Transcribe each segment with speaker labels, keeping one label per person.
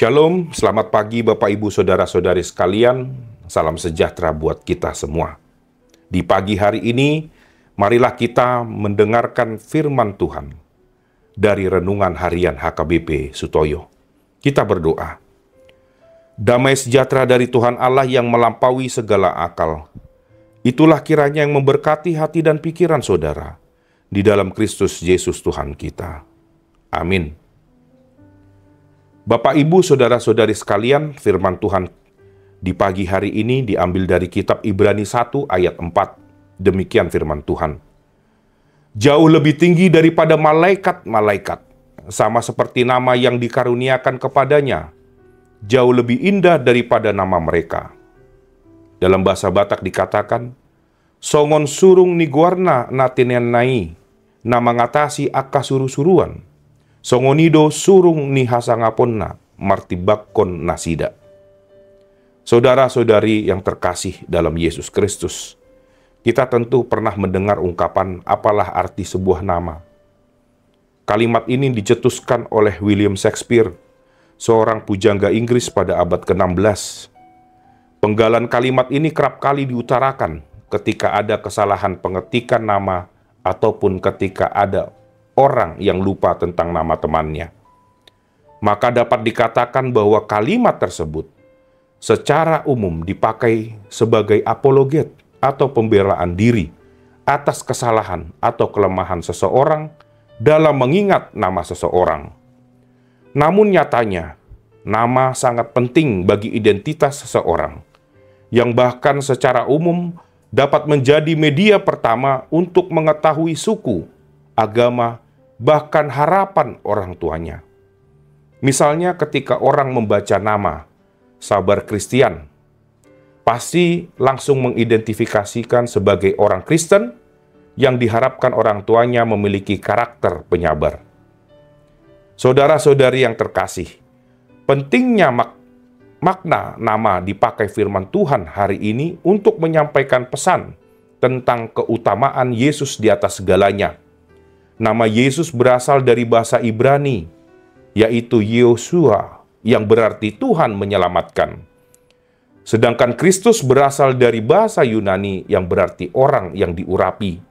Speaker 1: Shalom, selamat pagi Bapak Ibu Saudara-saudari sekalian, salam sejahtera buat kita semua. Di pagi hari ini, marilah kita mendengarkan firman Tuhan dari Renungan Harian HKBP Sutoyo. Kita berdoa. Damai sejahtera dari Tuhan Allah yang melampaui segala akal, itulah kiranya yang memberkati hati dan pikiran saudara, di dalam Kristus Yesus Tuhan kita. Amin. Bapak, Ibu, Saudara-saudari sekalian, firman Tuhan di pagi hari ini diambil dari kitab Ibrani 1 ayat 4. Demikian firman Tuhan. Jauh lebih tinggi daripada malaikat-malaikat, sama seperti nama yang dikaruniakan kepadanya, jauh lebih indah daripada nama mereka. Dalam bahasa Batak dikatakan, songon surung ni guarna natinenai, nama ngatasi akka suru-suruan. Songonido surung ni hasangaponna martibakkon nasida. Saudara-saudari yang terkasih dalam Yesus Kristus, kita tentu pernah mendengar ungkapan apalah arti sebuah nama. Kalimat ini dicetuskan oleh William Shakespeare, seorang pujangga Inggris pada abad ke-16. Penggalan kalimat ini kerap kali diutarakan ketika ada kesalahan pengetikan nama ataupun ketika ada orang yang lupa tentang nama temannya. Maka dapat dikatakan bahwa kalimat tersebut secara umum dipakai sebagai apologet atau pembelaan diri atas kesalahan atau kelemahan seseorang dalam mengingat nama seseorang. Namun nyatanya, nama sangat penting bagi identitas seseorang, yang bahkan secara umum dapat menjadi media pertama untuk mengetahui suku, agama, bahkan harapan orang tuanya. Misalnya ketika orang membaca nama Sabar Christian, pasti langsung mengidentifikasikan sebagai orang Kristen yang diharapkan orang tuanya memiliki karakter penyabar. Saudara-saudari yang terkasih, pentingnya makna nama dipakai firman Tuhan hari ini untuk menyampaikan pesan tentang keutamaan Yesus di atas segalanya. Nama Yesus berasal dari bahasa Ibrani, yaitu Yehoshua, yang berarti Tuhan menyelamatkan. Sedangkan Kristus berasal dari bahasa Yunani yang berarti orang yang diurapi.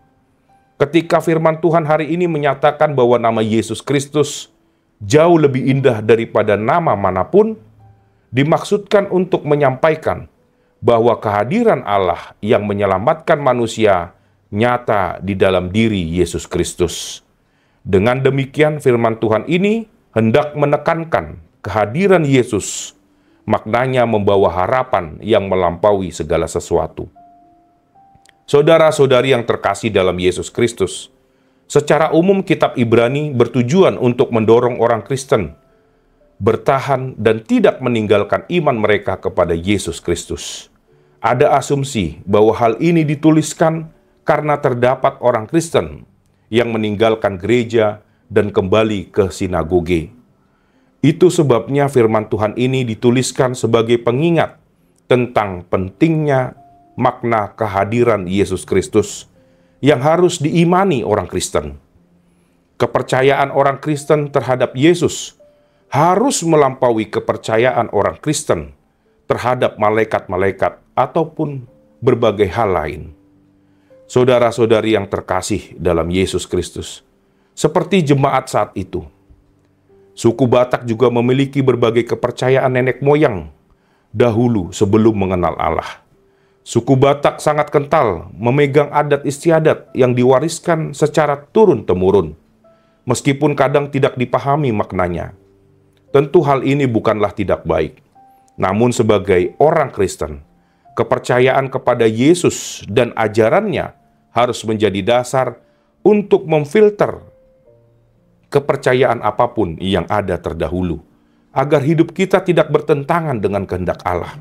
Speaker 1: Ketika firman Tuhan hari ini menyatakan bahwa nama Yesus Kristus jauh lebih indah daripada nama manapun, dimaksudkan untuk menyampaikan bahwa kehadiran Allah yang menyelamatkan manusia nyata di dalam diri Yesus Kristus. Dengan demikian firman Tuhan ini hendak menekankan kehadiran Yesus, maknanya membawa harapan yang melampaui segala sesuatu. Saudara-saudari yang terkasih dalam Yesus Kristus, secara umum kitab Ibrani bertujuan untuk mendorong orang Kristen bertahan dan tidak meninggalkan iman mereka kepada Yesus Kristus. Ada asumsi bahwa hal ini dituliskan karena terdapat orang Kristen yang meninggalkan gereja dan kembali ke sinagoge. Itu sebabnya firman Tuhan ini dituliskan sebagai pengingat tentang pentingnya makna kehadiran Yesus Kristus yang harus diimani orang Kristen. Kepercayaan orang Kristen terhadap Yesus harus melampaui kepercayaan orang Kristen terhadap malaikat-malaikat ataupun berbagai hal lain. Saudara-saudari yang terkasih dalam Yesus Kristus, seperti jemaat saat itu, suku Batak juga memiliki berbagai kepercayaan nenek moyang dahulu sebelum mengenal Allah. Suku Batak sangat kental memegang adat istiadat yang diwariskan secara turun-temurun, meskipun kadang tidak dipahami maknanya. Tentu hal ini bukanlah tidak baik, namun sebagai orang Kristen, kepercayaan kepada Yesus dan ajarannya harus menjadi dasar untuk memfilter kepercayaan apapun yang ada terdahulu, agar hidup kita tidak bertentangan dengan kehendak Allah.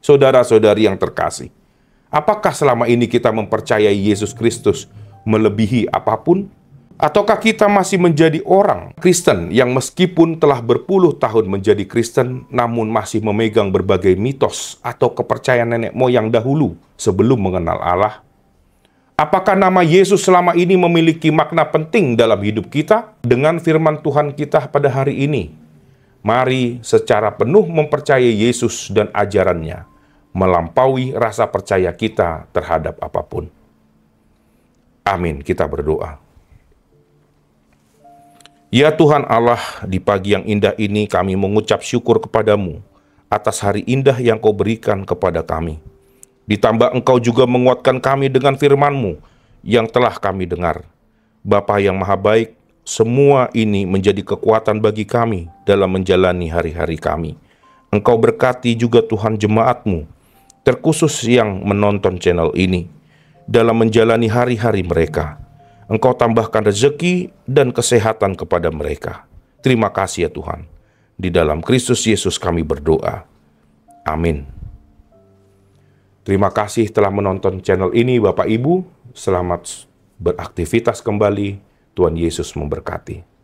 Speaker 1: Saudara-saudari yang terkasih, apakah selama ini kita mempercayai Yesus Kristus melebihi apapun? Ataukah kita masih menjadi orang Kristen yang meskipun telah berpuluh tahun menjadi Kristen, namun masih memegang berbagai mitos atau kepercayaan nenek moyang dahulu sebelum mengenal Allah? Apakah nama Yesus selama ini memiliki makna penting dalam hidup kita? Dengan firman Tuhan kita pada hari ini, Mari secara penuh mempercayai Yesus dan ajarannya, melampaui rasa percaya kita terhadap apapun. Amin, kita berdoa. Ya Tuhan Allah, di pagi yang indah ini kami mengucap syukur kepadamu atas hari indah yang Kau berikan kepada kami. Ditambah Engkau juga menguatkan kami dengan firman-Mu yang telah kami dengar. Bapa yang Maha Baik, semua ini menjadi kekuatan bagi kami dalam menjalani hari-hari kami. Engkau berkati juga Tuhan jemaat-Mu, terkhusus yang menonton channel ini, dalam menjalani hari-hari mereka. Engkau tambahkan rezeki dan kesehatan kepada mereka. Terima kasih ya Tuhan. Di dalam Kristus Yesus kami berdoa. Amin. Terima kasih telah menonton channel ini Bapak Ibu. Selamat beraktivitas kembali. Tuhan Yesus memberkati.